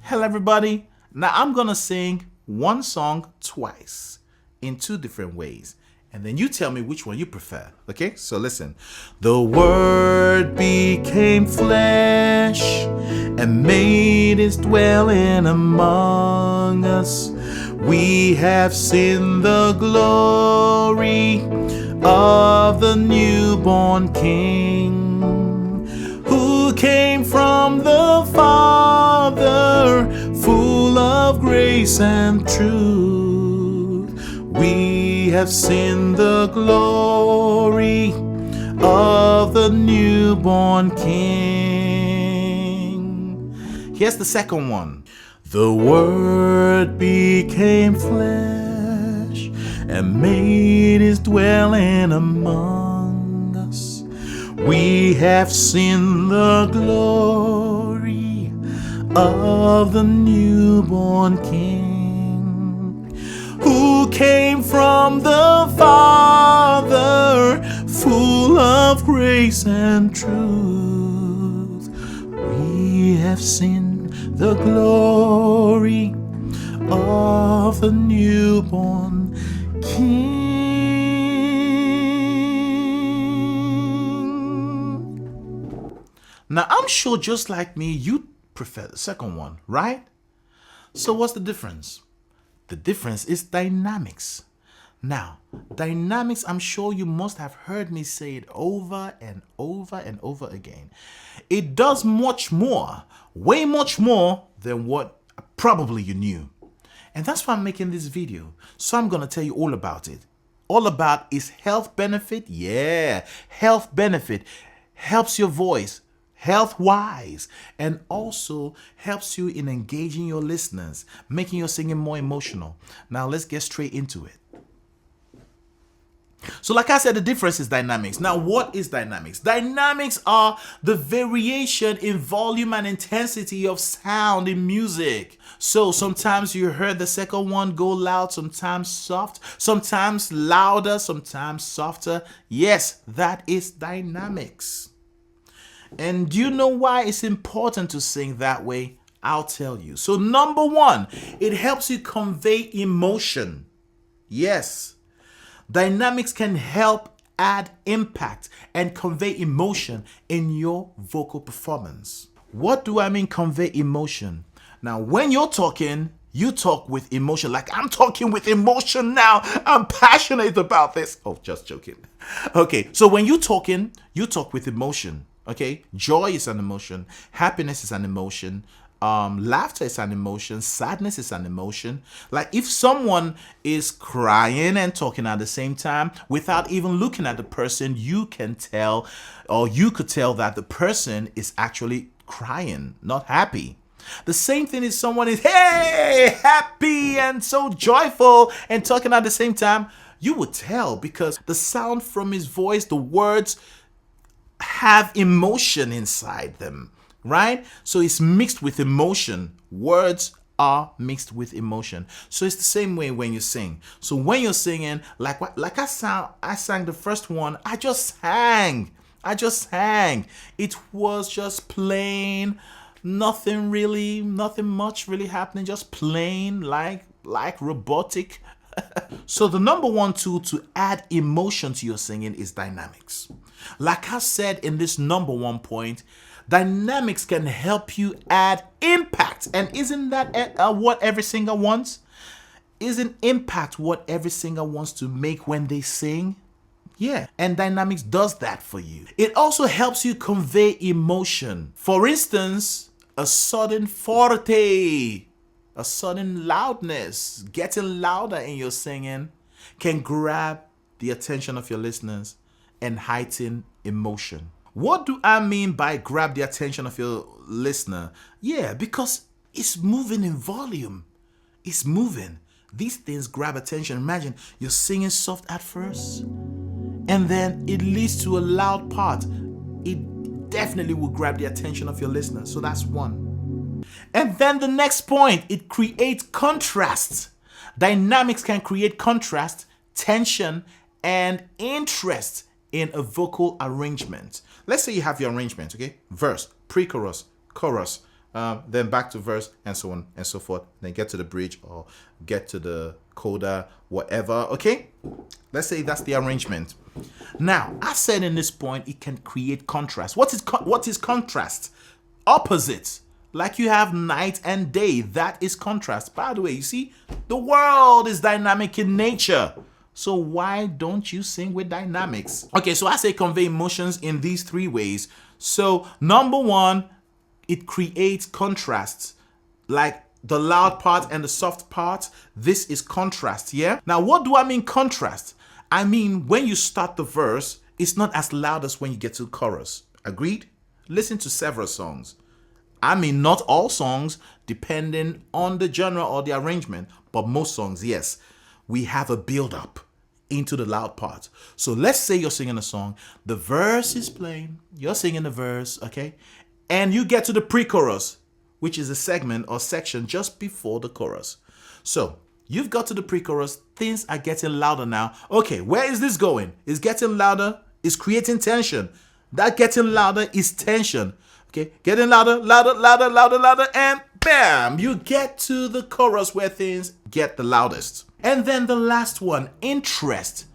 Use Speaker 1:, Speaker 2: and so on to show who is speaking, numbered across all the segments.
Speaker 1: Hello, everybody. Now I'm gonna sing one song twice in two different ways, and then you tell me which one you prefer. Okay? So listen. The Word became flesh and made His dwelling among us. We have seen the glory of the newborn King, who came from the Father, full of grace and truth. We have seen the glory of the newborn King. Here's the second one. The Word became flesh and made His dwelling among us. We have seen the glory of the newborn King, who came from the Father, full of grace and truth. We have seen the glory of the newborn King. Now, I'm sure just like me, you prefer the second one, right? So what's the difference? The difference is dynamics. Now, dynamics, I'm sure you must have heard me say it over and over and over again. It does much more, way much more than what probably you knew. And that's why I'm making this video. So I'm going to tell you all about it. All about its health benefit. Yeah, health benefit helps your voice health-wise, and also helps you in engaging your listeners, making your singing more emotional. Now let's get straight into it. So like I said, the difference is dynamics. Now, what is dynamics? Dynamics are the variation in volume and intensity of sound in music. So sometimes you heard the second one go loud, sometimes soft, sometimes louder, sometimes softer. Yes, that is dynamics. And do you know why it's important to sing that way? I'll tell you. So number one, it helps you convey emotion. Yes. Dynamics can help add impact and convey emotion in your vocal performance. What do I mean convey emotion? Now, when you're talking, you talk with emotion. Like I'm talking with emotion now. I'm passionate about this. Oh, just joking. Okay, so when you're talking, you talk with emotion. Okay, joy is an emotion. Happiness is an emotion. Laughter is an emotion. Sadness is an emotion. Like if someone is crying and talking at the same time without even looking at the person, you can tell, or you could tell that the person is actually crying, not happy. The same thing is someone is, hey, happy and so joyful and talking at the same time. You would tell because the sound from his voice, the words have emotion inside them, right? So it's mixed with emotion. Words are mixed with emotion. So it's the same way when you sing. So when you're singing, like I sang the first one, I just sang. It was just plain, nothing much really happening, just plain like robotic. So the number one tool to add emotion to your singing is dynamics. Like I said in this number one point, dynamics can help you add impact. And isn't that what every singer wants? Isn't impact what every singer wants to make when they sing? Yeah, and dynamics does that for you. It also helps you convey emotion. For instance, a sudden forte, a sudden loudness, getting louder in your singing can grab the attention of your listeners and heighten emotion. What do I mean by grab the attention of your listener? Yeah, because it's moving in volume. It's moving. These things grab attention. Imagine you're singing soft at first, and then it leads to a loud part. It definitely will grab the attention of your listener. So that's one. And then the next point, it creates contrast. Dynamics can create contrast, tension, and interest in a vocal arrangement. Let's say you have your arrangement, okay? Verse, pre-chorus, chorus, then back to verse, and so on and so forth. Then get to the bridge or get to the coda, whatever. Okay, let's say that's the arrangement. Now, I said in this point, it can create contrast. What is contrast? Opposites. Like you have night and day. That is contrast. By the way, you see, the world is dynamic in nature. So why don't you sing with dynamics? Okay, so I say convey emotions in these three ways. So number one, it creates contrasts, like the loud part and the soft part. This is contrast, yeah? Now, what do I mean contrast? I mean, when you start the verse, it's not as loud as when you get to the chorus. Agreed? Listen to several songs. I mean, not all songs, depending on the genre or the arrangement, but most songs, yes. We have a build-up into the loud part. So let's say you're singing a song, the verse is playing, you're singing the verse, okay? And you get to the pre-chorus, which is a segment or section just before the chorus. So you've got to the pre-chorus, things are getting louder now. Okay, where is this going? It's getting louder, it's creating tension. That getting louder is tension. Okay, getting louder, louder, louder, louder, louder, and bam, you get to the chorus where things get the loudest. And then the last one, interest.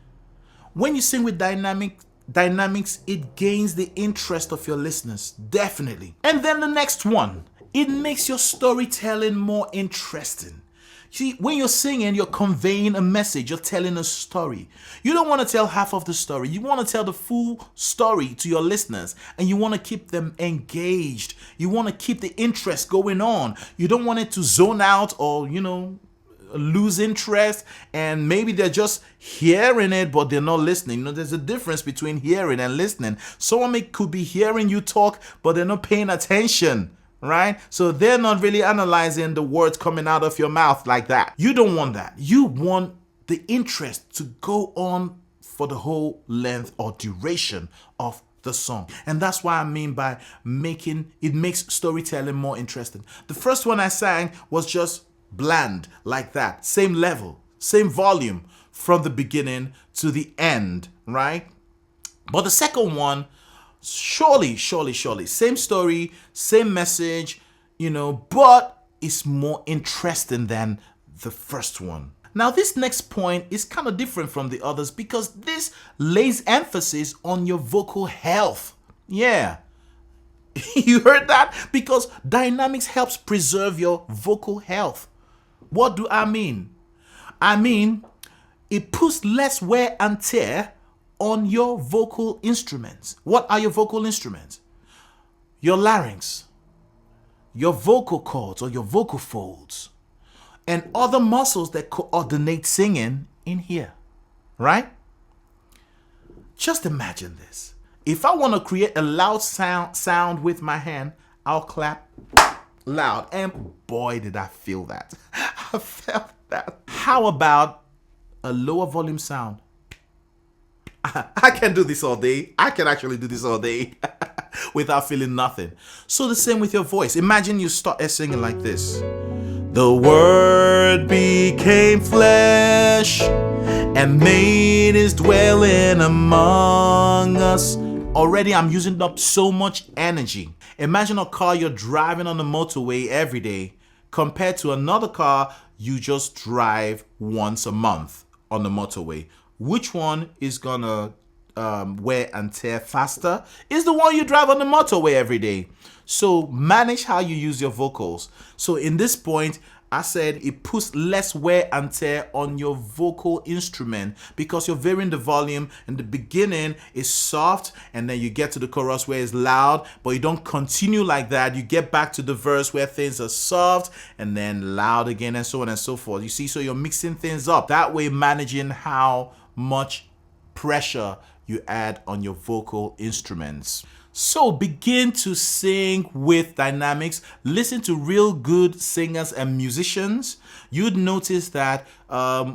Speaker 1: When you sing with dynamics, it gains the interest of your listeners, definitely. And then the next one, it makes your storytelling more interesting. See, when you're singing, you're conveying a message, you're telling a story. You don't want to tell half of the story. You want to tell the full story to your listeners, and you want to keep them engaged. You want to keep the interest going on. You don't want it to zone out or, lose interest, and maybe they're just hearing it, but they're not listening. There's a difference between hearing and listening. Someone could be hearing you talk, but they're not paying attention. Right? So they're not really analyzing the words coming out of your mouth like that. You don't want that. You want the interest to go on for the whole length or duration of the song. And that's what I mean by makes storytelling more interesting. The first one I sang was just bland, like that. Same level, same volume from the beginning to the end, right? But the second one, surely, same story, same message, but it's more interesting than the first one. Now, this next point is kind of different from the others because this lays emphasis on your vocal health. Yeah. You heard that? Because dynamics helps preserve your vocal health. What do I mean? I mean, it puts less wear and tear on your vocal instruments. What are your vocal instruments? Your larynx, your vocal cords or your vocal folds, and other muscles that coordinate singing in here, right? Just imagine this. If I want to create a loud sound with my hand, I'll clap loud, and boy, did I feel that. I felt that. How about a lower volume sound? I can do this all day. I can actually do this all day without feeling nothing. So the same with your voice. Imagine you start singing like this. The Word became flesh and made his dwelling among us. Already I'm using up so much energy. Imagine a car you're driving on the motorway every day compared to another car you just drive once a month on the motorway. Which one is gonna wear and tear faster? Is the one you drive on the motorway every day. So manage how you use your vocals. So in this point, I said it puts less wear and tear on your vocal instrument because you're varying the volume. In the beginning is soft, and then you get to the chorus where it's loud, but you don't continue like that. You get back to the verse where things are soft and then loud again, and so on and so forth. You see, so you're mixing things up. That way, managing how much pressure you add on your vocal instruments. So begin to sing with dynamics. Listen to real good singers and musicians. You'd notice that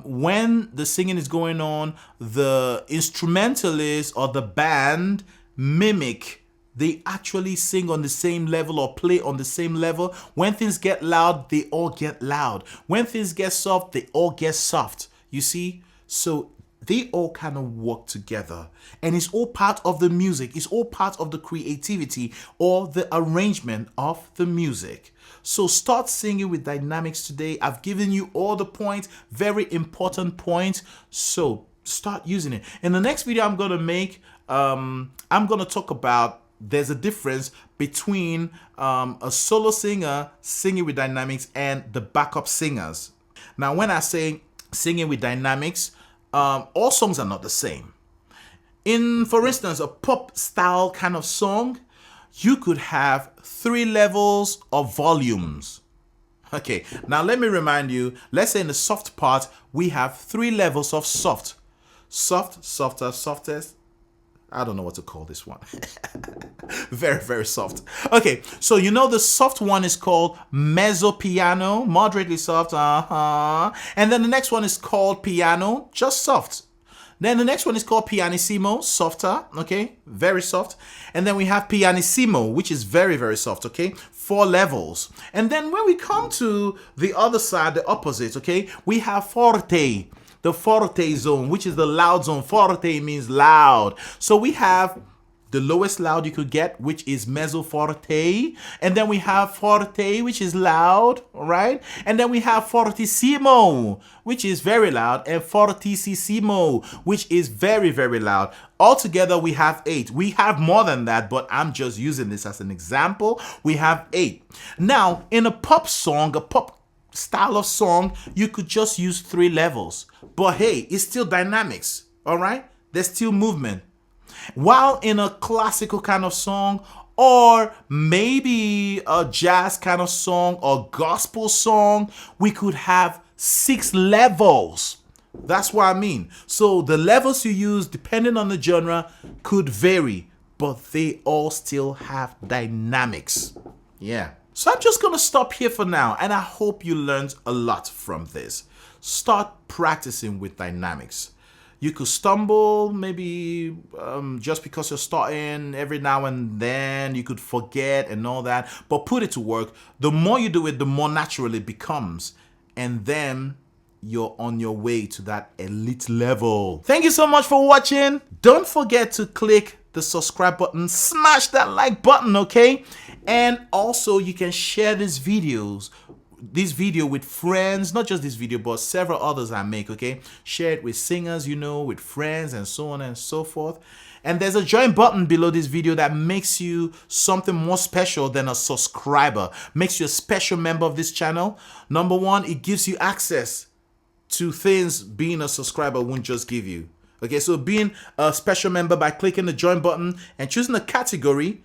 Speaker 1: when the singing is going on, the instrumentalist or the band mimic. They actually sing on the same level or play on the same level. When things get loud, they all get loud. When things get soft, they all get soft. You see? So they all kind of work together, and it's all part of the music, it's all part of the creativity or the arrangement of the music. So start singing with dynamics today. I've given you all the points, very important points, so start using it. In the next video I'm going to make, I'm going to talk about, there's a difference between a solo singer singing with dynamics and the backup singers. Now when I say singing with dynamics, all songs are not the same. In, for instance, a pop style kind of song, you could have 3 levels of volumes. Okay, now let me remind you, let's say in the soft part, we have 3 levels of soft. Soft, softer, softest. I don't know what to call this one. Very, very soft. Okay, so you know the soft one is called mezzo piano, moderately soft, and then the next one is called piano, just soft. Then the next one is called pianissimo, softer, okay, very soft. And then we have pianissimo, which is very, very soft, okay, 4 levels. And then when we come to the other side, the opposite, okay, we have forte, the forte zone, which is the loud zone. Forte means loud. So we have the lowest loud you could get, which is mezzo forte, and then we have forte, which is loud, all right? And then we have fortissimo, which is very loud, and fortissimo, which is very, very loud. Altogether, we have 8. We have more than that, but I'm just using this as an example. We have 8. Now, in a pop song, a pop style of song, you could just use 3 levels. But hey, it's still dynamics, all right? There's still movement. While in a classical kind of song, or maybe a jazz kind of song or gospel song, we could have 6 levels. That's what I mean. So the levels you use, depending on the genre, could vary, but they all still have dynamics. Yeah. So I'm just going to stop here for now, and I hope you learned a lot from this. Start practicing with dynamics. You could stumble, maybe just because you're starting every now and then, you could forget and all that, but put it to work. The more you do it, the more natural it becomes. And then you're on your way to that elite level. Thank you so much for watching. Don't forget to click the subscribe button, smash that like button, okay? And also you can share this video with friends, not just this video, but several others I make, okay? Share it with singers, you know, with friends and so on and so forth. And there's a join button below this video that makes you something more special than a subscriber, makes you a special member of this channel. Number one, it gives you access to things being a subscriber won't just give you. Okay, so being a special member by clicking the join button and choosing a category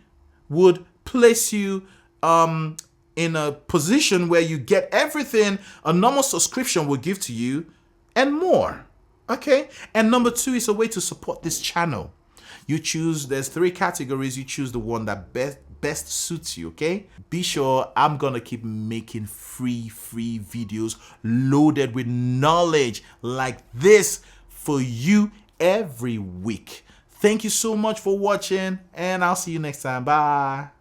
Speaker 1: would place you in a position where you get everything a normal subscription will give to you and more. Okay, and number 2 is a way to support this channel. You choose, there's 3 categories, you choose the one that best suits you, okay? Be sure I'm gonna keep making free videos loaded with knowledge like this for you every week. Thank you so much for watching, and I'll see you next time. Bye.